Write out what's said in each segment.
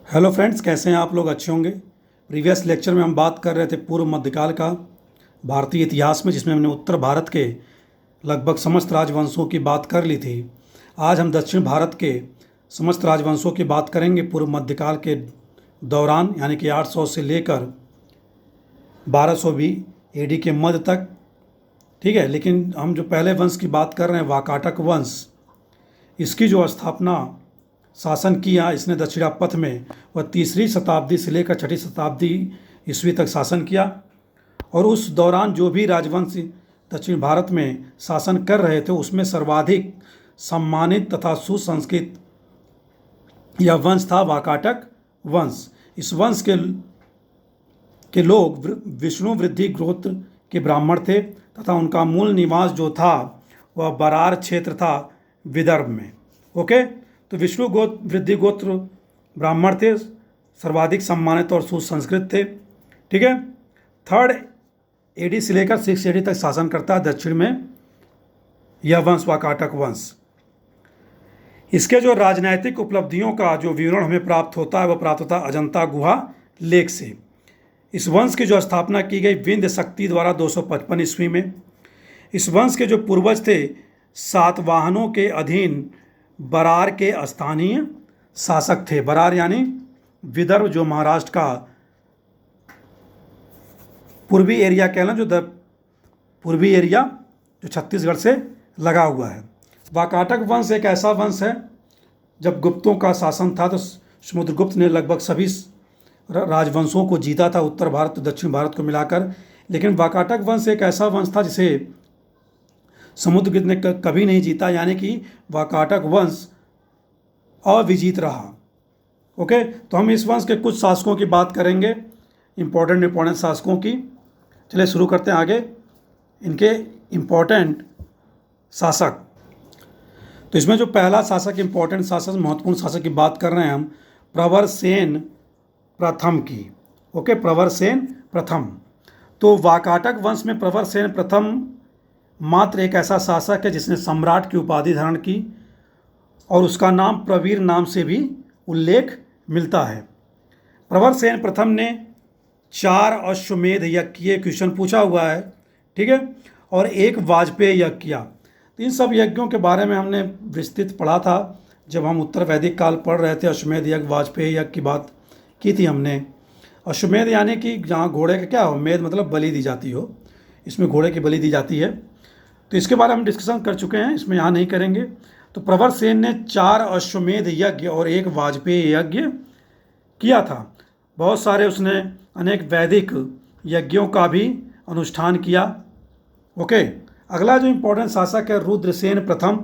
Hello friends, कैसे हैं आप लोग? अच्छे होंगे। प्रीवियस लेक्चर में हम बात कर रहे थे पूर्व मध्यकाल का भारतीय इतिहास में, जिसमें हमने उत्तर भारत के लगभग समस्त राजवंशों की बात कर ली थी। आज हम दक्षिण भारत के समस्त राजवंशों की बात करेंगे पूर्व मध्यकाल के दौरान, यानी कि 800 से लेकर 1200 एडी के मध्य तक। ठीक है, लेकिन हम जो पहले वंश की बात कर रहे हैं, वाकाटक वंश, इसकी जो स्थापना शासन किया इसने दक्षिणापथ में, वह 3री शताब्दी से लेकर 6ठी शताब्दी ईस्वी तक शासन किया। और उस दौरान जो भी राजवंश दक्षिण भारत में शासन कर रहे थे, उसमें सर्वाधिक सम्मानित तथा सुसंस्कृत यह वंश था वाकाटक वंश। इस वंश के लोग विष्णु वृद्धि गोत्र के ब्राह्मण थे तथा उनका मूल निवास जो था वह बरार क्षेत्र था, विदर्भ में। ओके, तो विष्णु गोत्र वृद्धि गोत्र ब्राह्मण थे, सर्वाधिक सम्मानित और सुसंस्कृत थे। ठीक है, 3rd एडी से लेकर 6 एडी तक शासन करता है दक्षिण में यह वंश, वाकाटक वंश। इसके जो राजनैतिक उपलब्धियों का जो विवरण हमें प्राप्त होता है वह प्राप्त होता है अजंता गुहा लेख से। इस वंश की जो स्थापना की गई विंध्य शक्ति द्वारा 255 ईस्वी में। इस वंश के जो पूर्वज थे सातवाहनों के अधीन बरार के स्थानीय शासक थे। बरार यानी विदर्भ, जो महाराष्ट्र का पूर्वी एरिया कहना, जो पूर्वी एरिया जो छत्तीसगढ़ से लगा हुआ है। वाकाटक वंश एक ऐसा वंश है, जब गुप्तों का शासन था तो समुद्रगुप्त ने लगभग सभी राजवंशों को जीता था, उत्तर भारत दक्षिण भारत को मिलाकर। लेकिन वाकाटक वंश एक ऐसा वंश था जिसे समुद्रगुप्त ने कभी नहीं जीता, यानी कि वाकाटक वंश अविजित रहा। ओके, तो हम इस वंश के कुछ शासकों की बात करेंगे, इंपॉर्टेंट शासकों की। चलिए शुरू करते हैं आगे इनके इम्पोर्टेंट शासक। तो इसमें जो पहला शासक, इम्पोर्टेंट शासक, महत्वपूर्ण शासक की बात कर रहे हैं हम, प्रवरसेन प्रथम की। ओके, प्रवरसेन प्रथम। तो वाकाटक वंश में प्रवरसेन प्रथम मात्र एक ऐसा शासक है जिसने सम्राट की उपाधि धारण की, और उसका नाम प्रवीर नाम से भी उल्लेख मिलता है। प्रवरसेन प्रथम ने 4 अश्वमेध यज्ञ किए, क्वेश्चन पूछा हुआ है। ठीक है, और 1 वाजपेयी यज्ञ किया। तो इन सब यज्ञों के बारे में हमने विस्तृत पढ़ा था जब हम उत्तर वैदिक काल पढ़ रहे थे। अश्वमेध यज्ञ, वाजपेयी यज्ञ की बात की थी हमने। अश्वमेध यानी कि जहाँ घोड़े का क्या हो, मेध मतलब बलि दी जाती हो, इसमें घोड़े की बलि दी जाती है। तो इसके बारे में हम डिस्कशन कर चुके हैं, इसमें यहाँ नहीं करेंगे। तो प्रवरसेन ने 4 अश्वमेध यज्ञ और 1 वाजपेयी यज्ञ किया था। बहुत सारे उसने अनेक वैदिक यज्ञों का भी अनुष्ठान किया। ओके, अगला जो इम्पोर्टेंट शासक है रुद्रसेन प्रथम।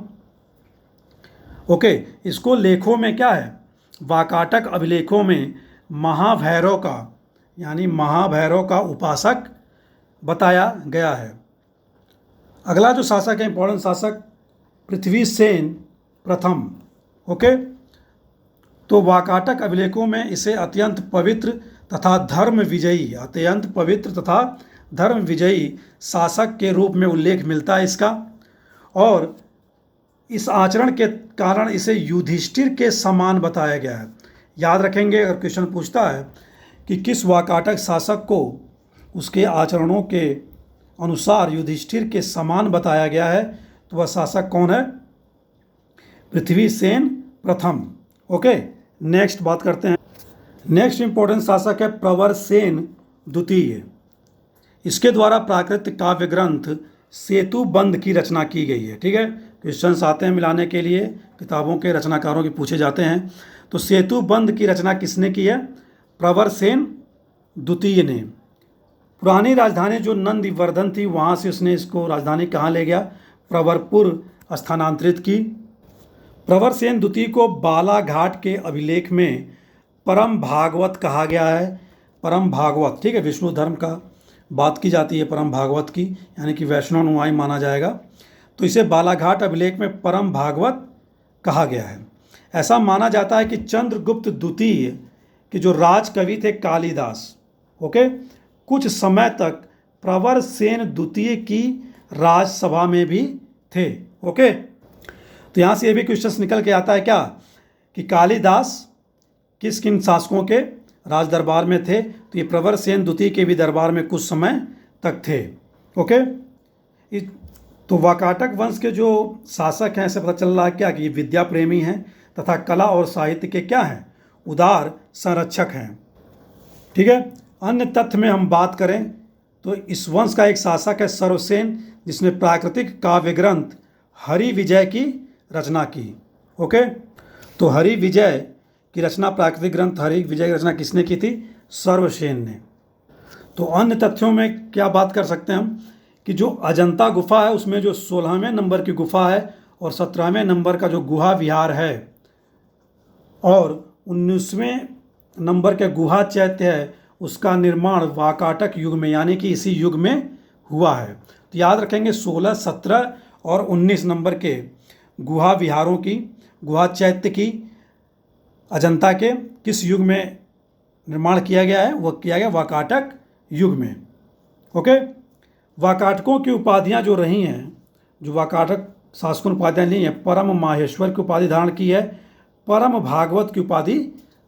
ओके, इसको लेखों में क्या है, वाकाटक अभिलेखों में महाभैरव का, यानी महाभैरव का उपासक बताया गया है। अगला जो शासक है, इंपॉर्टेंट शासक, पृथ्वीसेन प्रथम। ओके, तो वाकाटक अभिलेखों में इसे अत्यंत पवित्र तथा धर्म विजयी, अत्यंत पवित्र तथा धर्म विजयी शासक के रूप में उल्लेख मिलता है इसका। और इस आचरण के कारण इसे युधिष्ठिर के समान बताया गया है। याद रखेंगे, अगर क्वेश्चन पूछता है कि किस वाकाटक शासक को उसके आचरणों के अनुसार युधिष्ठिर के समान बताया गया है, तो वह शासक कौन है? पृथ्वीसेन प्रथम। ओके, नेक्स्ट बात करते हैं। नेक्स्ट इंपॉर्टेंट शासक है प्रवरसेन द्वितीय। इसके द्वारा प्राकृत काव्य ग्रंथ सेतुबंध की रचना की गई है। ठीक है, क्वेश्चंस आते हैं मिलाने के लिए, किताबों के रचनाकारों के पूछे जाते हैं। तो सेतुबंध की रचना किसने की है? प्रवरसेन द्वितीय ने। पुरानी राजधानी जो नंदीवर्धन थी, वहाँ से उसने इसको राजधानी कहाँ ले गया? प्रवरपुर स्थानांतरित की। प्रवरसेन द्वितीय को बालाघाट के अभिलेख में परम भागवत कहा गया है। परम भागवत, ठीक है, विष्णु धर्म का बात की जाती है परम भागवत की, यानी कि वैष्णव अनुयायी माना जाएगा। तो इसे बालाघाट अभिलेख में परम भागवत कहा गया है। ऐसा माना जाता है कि चंद्रगुप्त द्वितीय के जो राजकवि थे कालिदास, ओके, कुछ समय तक प्रवरसेन द्वितीय की राजसभा में भी थे। ओके, तो यहाँ से ये भी क्वेश्चन निकल के आता है क्या, कि कालिदास किस किन शासकों के राज दरबार में थे? तो ये प्रवर सेन द्वितीय के भी दरबार में कुछ समय तक थे। ओके, तो वाकाटक वंश के जो शासक हैं, ऐसे पता चल रहा है क्या कि ये विद्या प्रेमी हैं तथा कला और साहित्य के क्या हैं? उदार संरक्षक हैं। ठीक है। अन्य तथ्य में हम बात करें तो इस वंश का एक शासक है सर्वसेन, जिसने प्राकृतिक काव्य ग्रंथ हरि विजय की रचना की। ओके, तो हरि विजय की रचना, प्राकृतिक ग्रंथ हरि विजय की रचना किसने की थी? सर्वसेन ने। तो अन्य तथ्यों में क्या बात कर सकते हैं हम कि जो अजंता गुफा है उसमें जो 16वें नंबर की गुफा है और 17वें नंबर का जो गुहा विहार है और 19वें नंबर के गुहा चैत्य है, उसका निर्माण वाकाटक युग में यानी कि इसी युग में हुआ है। तो याद रखेंगे 16, 17 और 19 नंबर के गुहा विहारों की, गुहा चैत्य की अजंता के किस युग में निर्माण किया गया है? वह किया गया वाकाटक युग में। ओके, वाकाटकों की उपाधियां जो रही हैं, जो वाकाटक शासकों उपाधियां ली हैं, परम माहेश्वर की उपाधि धारण की है, परम भागवत की उपाधि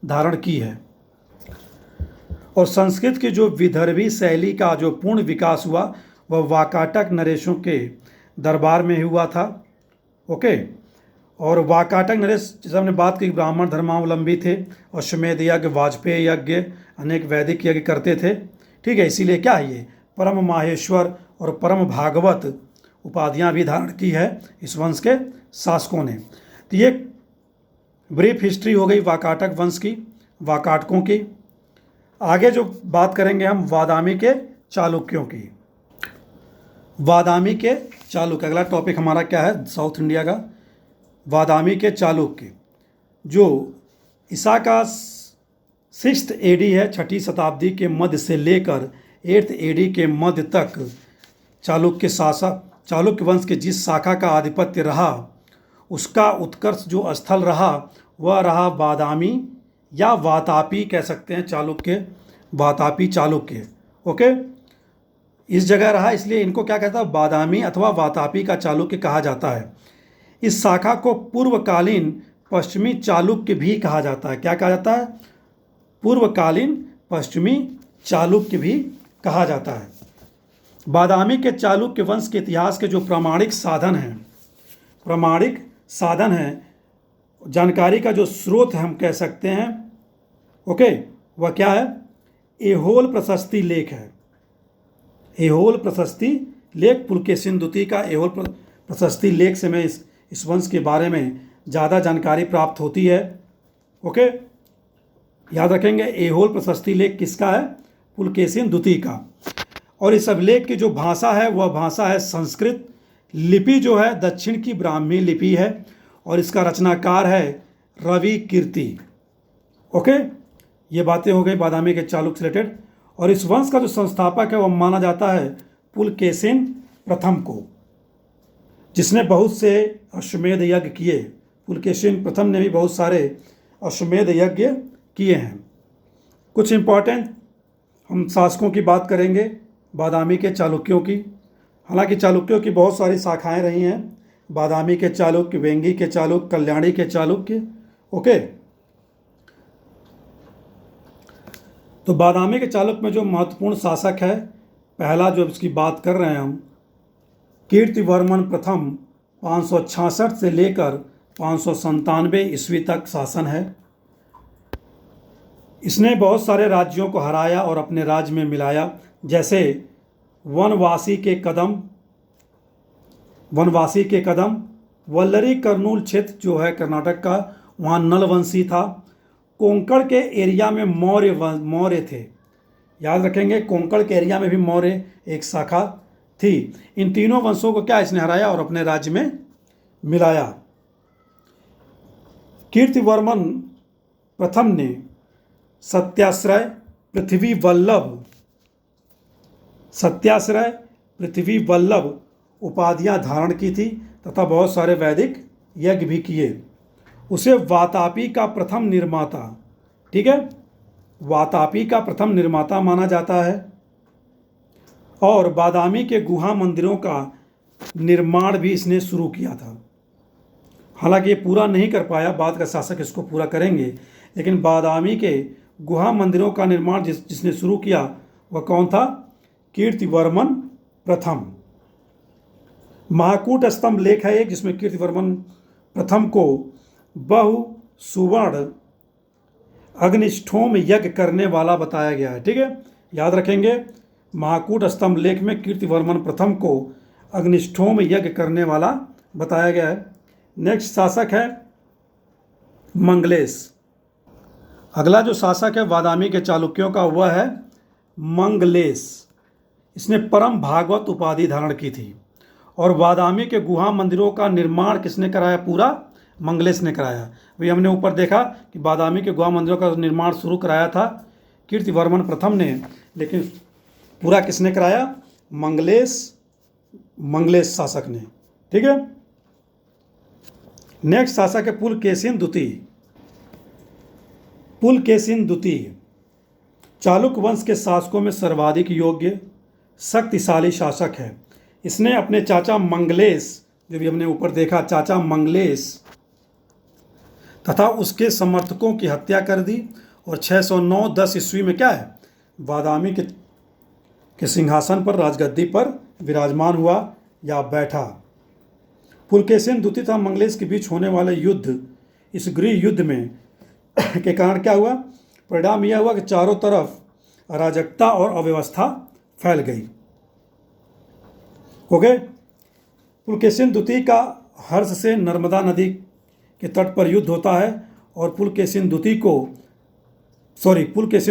धारण की है। और संस्कृत की जो विदर्भी शैली का जो पूर्ण विकास हुआ वह वाकाटक नरेशों के दरबार में हुआ था। ओके, और वाकाटक नरेश, जैसे हमने बात की, ब्राह्मण धर्मावलंबी थे, अश्वमेध यज्ञ, वाजपेयी यज्ञ, अनेक वैदिक यज्ञ करते थे। ठीक है, इसीलिए क्या है, ये परम माहेश्वर और परम भागवत उपाधियां भी धारण की है इस वंश के शासकों ने। तो ये ब्रीफ हिस्ट्री हो गई वाकाटक वंश की, वाकाटकों की। आगे जो बात करेंगे हम वादामी के चालुक्यों की। वादामी के चालुक्य, अगला टॉपिक हमारा क्या है? साउथ इंडिया का वादामी के चालुक्य, जो ईसा का 6th AD है, 6ठी शताब्दी के मध्य से लेकर 8th AD के मध्य तक चालुक्य शासक, चालुक्य वंश के जिस शाखा का आधिपत्य रहा उसका उत्कर्ष जो स्थल रहा वह रहा वादामी या वातापी कह सकते हैं, चालुक्य, वातापी चालुक्य। ओके, इस जगह रहा, इसलिए इनको क्या कहता है? बादामी अथवा वातापी का चालुक्य कहा जाता है। इस शाखा को पूर्वकालीन पश्चिमी चालुक्य भी कहा जाता है। क्या कहा जाता है? पूर्वकालीन पश्चिमी चालुक्य भी कहा जाता है। बादामी के चालुक्य वंश के इतिहास के जो प्रामाणिक साधन हैं, जानकारी का जो स्रोत हम कह सकते हैं, ओके, वह क्या है? ऐहोल प्रशस्ति लेख है। ऐहोल प्रशस्ति लेख, पुलकेशिन द्वितीय का ऐहोल प्रशस्ति लेख से मैं इस वंश के बारे में ज़्यादा जानकारी प्राप्त होती है। ओके, याद रखेंगे ऐहोल प्रशस्ति लेख किसका है? पुलकेशिन द्वितीय का। और इस अभिलेख की जो भाषा है वह भाषा है संस्कृत। लिपि जो है दक्षिण की ब्राह्मी लिपि है और इसका रचनाकार है रवि कीर्ति। ओके, ये बातें हो गई बादामी के चालुक्य से रिलेटेड। और इस वंश का जो संस्थापक है वह माना जाता है पुलकेशिन प्रथम को, जिसने बहुत से अश्वमेध यज्ञ किए। पुलकेशिन प्रथम ने भी बहुत सारे अश्वमेध यज्ञ किए हैं। कुछ इंपॉर्टेंट हम शासकों की बात करेंगे बादामी के चालुक्यों की। हालांकि चालुक्यों की बहुत सारी शाखाएं रही हैं, बादामी के चालुक्य, वेंगी के चालुक्य, कल्याणी के चालुक्य। ओके, तो बादामी के चालुक्य में जो महत्वपूर्ण शासक है, पहला जो इसकी बात कर रहे हैं हम, कीर्तिवर्मन प्रथम 566 से लेकर 597 ईस्वी तक शासन है। इसने बहुत सारे राज्यों को हराया और अपने राज्य में मिलाया, जैसे वनवासी के कदम, वल्लरी कर्नूल क्षेत्र जो है कर्नाटक का, वहाँ नलवंशी था। कोंकण के एरिया में मौर्य थे। याद रखेंगे, कोंकण के एरिया में भी मौर्य एक शाखा थी। इन तीनों वंशों को क्या इसने हराया और अपने राज्य में मिलाया। कीर्तिवर्मन प्रथम ने सत्याश्रय, पृथ्वी वल्लभ उपाधियां धारण की थी तथा बहुत सारे वैदिक यज्ञ भी किए। उसे वातापी का प्रथम निर्माता, ठीक है, वातापी का प्रथम निर्माता माना जाता है। और बादामी के गुहा मंदिरों का निर्माण भी इसने शुरू किया था। हालांकि ये पूरा नहीं कर पाया, बाद का शासक इसको पूरा करेंगे, लेकिन बादामी के गुहा मंदिरों का निर्माण जिसने शुरू किया वह कौन था? कीर्तिवर्मन प्रथम। महाकूट स्तंभ लेख है एक, जिसमें कीर्तिवर्मन प्रथम को बहु सुवर्ण अग्निष्ठोम यज्ञ करने वाला बताया गया है। ठीक है, याद रखेंगे, महाकूट स्तंभ लेख में कीर्तिवर्मन प्रथम को अग्निष्ठोम यज्ञ करने वाला बताया गया है। नेक्स्ट शासक है मंगलेश। अगला जो शासक है बादामी के चालुक्यों का वह है मंगलेश। इसने परम भागवत उपाधि धारण की थी। और बादामी के गुहा मंदिरों का निर्माण किसने कराया? पूरा मंगलेश ने कराया। अभी हमने ऊपर देखा कि बादामी के गुहा मंदिरों का निर्माण शुरू कराया था कीर्तिवर्मन प्रथम ने, लेकिन पूरा किसने कराया? मंगलेश शासक ने। ठीक है, नेक्स्ट शासक है पुलकेशिन द्वितीय। पुलकेशिन द्वितीय चालुक्य वंश के शासकों में सर्वाधिक योग्य शक्तिशाली शासक है। इसने अपने चाचा मंगलेश, जो भी हमने ऊपर देखा, चाचा मंगलेश तथा उसके समर्थकों की हत्या कर दी और 609-10 ईस्वी में क्या है? बादामी के सिंहासन पर, राजगद्दी पर विराजमान हुआ या बैठा। पुलकेशिन द्वितीय तथा मंगलेश के बीच होने वाले युद्ध, इस गृह युद्ध में के कारण क्या हुआ? परिणाम यह हुआ कि चारों तरफ अराजकता और अव्यवस्था फैल गई। ओके, पुलकेशिन द्वितीय का हर्ष से नर्मदा नदी के तट पर युद्ध होता है और पुलकेशिन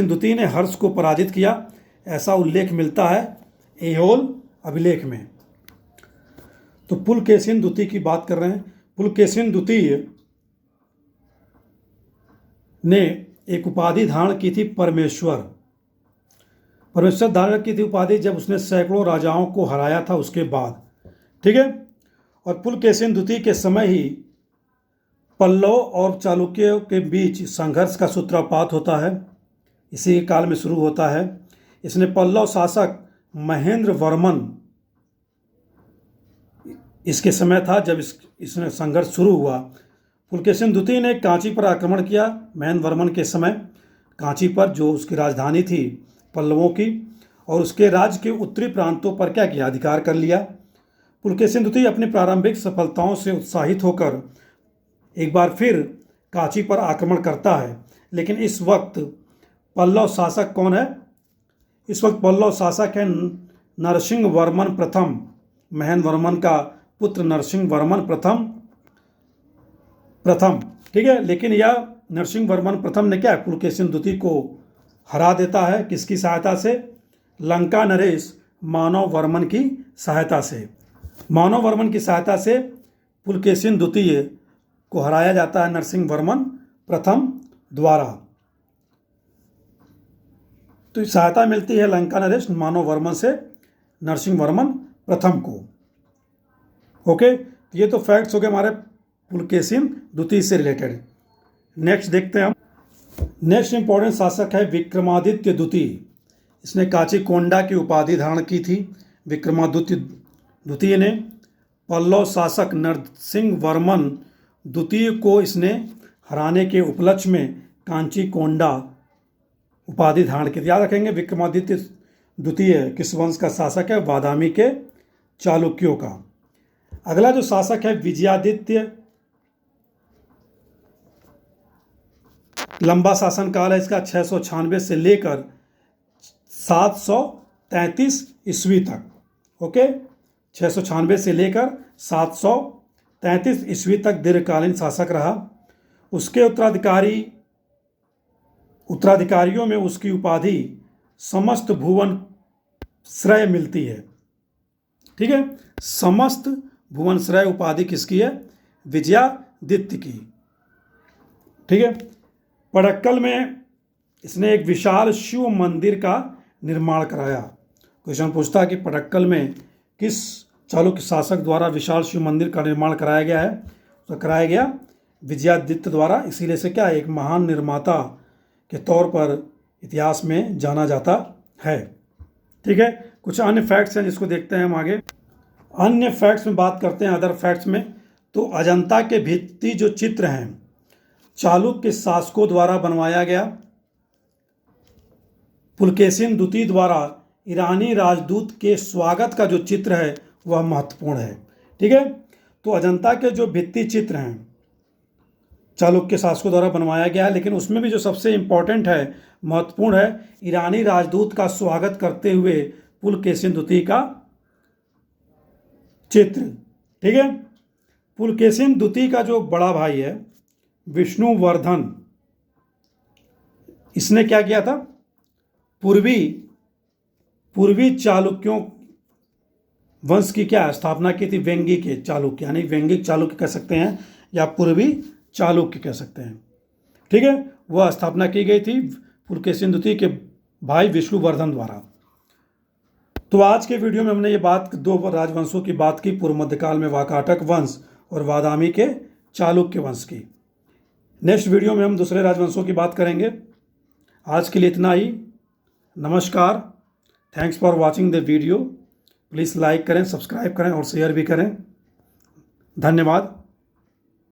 द्वितीय ने हर्ष को पराजित किया, ऐसा उल्लेख मिलता है ऐहोल अभिलेख में। तो पुलकेशिन द्वितीय की बात कर रहे हैं। पुलकेशिन द्वितीय ने एक उपाधि धारण की थी परमेश्वर धारण की थी उपाधि, जब उसने सैकड़ों राजाओं को हराया था उसके बाद। ठीक है, और पुलकेशिन द्वितीय के समय ही पल्लव और चालुक्यों के बीच संघर्ष का सूत्रपात होता है, इसी काल में शुरू होता है। इसने पल्लव शासक महेंद्र वर्मन, इसके समय था जब इसने संघर्ष शुरू हुआ। पुलकेशिन द्वितीय ने कांची पर आक्रमण किया महेंद्र वर्मन के समय, कांची पर जो उसकी राजधानी थी पल्लवों की, और उसके राज्य के उत्तरी प्रांतों पर क्या किया? अधिकार कर लिया। पुलकेशिन द्वितीय अपनी प्रारंभिक सफलताओं से उत्साहित होकर एक बार फिर कांची पर आक्रमण करता है, लेकिन इस वक्त पल्लव शासक कौन है? इस वक्त पल्लव शासक है नरसिंह वर्मन प्रथम, महेंद्र वर्मन का पुत्र नरसिंह वर्मन प्रथम। ठीक है, लेकिन यह नरसिंह वर्मन प्रथम ने क्या है? पुलकेशिन द्वितीय को हरा देता है। किसकी सहायता से? लंका नरेश मानव वर्मन की सहायता से। मानव वर्मन की सहायता से पुलकेशिन द्वितीय को हराया जाता है नरसिंह वर्मन प्रथम द्वारा। तो सहायता मिलती है लंका नरेश मानव वर्मन से नरसिंह वर्मन प्रथम को। ओके, ये तो फैक्ट्स हो गए हमारे पुलकेशिन द्वितीय से रिलेटेड। नेक्स्ट देखते हैं हम। नेक्स्ट इंपॉर्टेंट शासक है विक्रमादित्य द्वितीय। इसने काचीकोंडा की उपाधि धारण की थी विक्रमादित्य द्वितीय ने। पल्लव शासक नरसिंह वर्मन द्वितीय को इसने हराने के उपलक्ष्य में कांचीकोंडा उपाधि धारण की थी। याद रखेंगे, विक्रमादित्य द्वितीय किस वंश का शासक है? बादामी के चालुक्यों का। अगला जो शासक है विजयादित्य, लंबा शासनकाल है इसका, 696 से लेकर 733 ईस्वी तक। ओके, 696 से लेकर 733 ईस्वी तक दीर्घकालीन शासक रहा। उसके उत्तराधिकारियों में उसकी उपाधि समस्त भुवन श्रेय मिलती है। ठीक है, समस्त भुवन श्रेय उपाधि किसकी है? विजयादित्य की। ठीक है, पड़क्कल में इसने एक विशाल शिव मंदिर का निर्माण कराया। क्वेश्चन पूछता है कि पड़क्कल में किस चालुक्य शासक द्वारा विशाल शिव मंदिर का निर्माण कराया गया है? तो कराया गया विजयादित्य द्वारा। इसीलिए से क्या, एक महान निर्माता के तौर पर इतिहास में जाना जाता है। ठीक है, कुछ अन्य फैक्ट्स हैं जिसको देखते हैं हम आगे। अन्य फैक्ट्स में बात करते हैं, अदर फैक्ट्स में। तो अजंता के भित्ति जो चित्र हैं, चालुक्य शासकों द्वारा बनवाया गया। पुलकेशिन द्वितीय द्वारा ईरानी राजदूत के स्वागत का जो चित्र है वह महत्वपूर्ण है। ठीक है, तो अजंता के जो भित्ति चित्र हैं चालुक्य शासकों द्वारा बनवाया गया है, लेकिन उसमें भी जो सबसे इंपॉर्टेंट है, महत्वपूर्ण है, ईरानी राजदूत का स्वागत करते हुए पुलकेशिन द्वितीय का चित्र। ठीक है, पुलकेशिन द्वितीय का जो बड़ा भाई है विष्णुवर्धन, इसने क्या किया था, पूर्वी चालुक्यों वंश की क्या स्थापना की थी, वेंगिक चालुक्य, यानी वेंगिक चालुक्य कह सकते हैं या पूर्वी चालुक्य कह सकते हैं। ठीक है, वह स्थापना की गई थी पुलकेशिन द्वितीय के भाई विष्णुवर्धन द्वारा। तो आज के वीडियो में हमने ये बात, दो राजवंशों की बात की, पूर्व मध्यकाल में वाकाटक वंश और बादामी के चालुक्य वंश की। नेक्स्ट वीडियो में हम दूसरे राजवंशों की बात करेंगे। आज के लिए इतना ही। नमस्कार, thanks for watching the video. Please like करें, सब्सक्राइब करें और शेयर भी करें। धन्यवाद।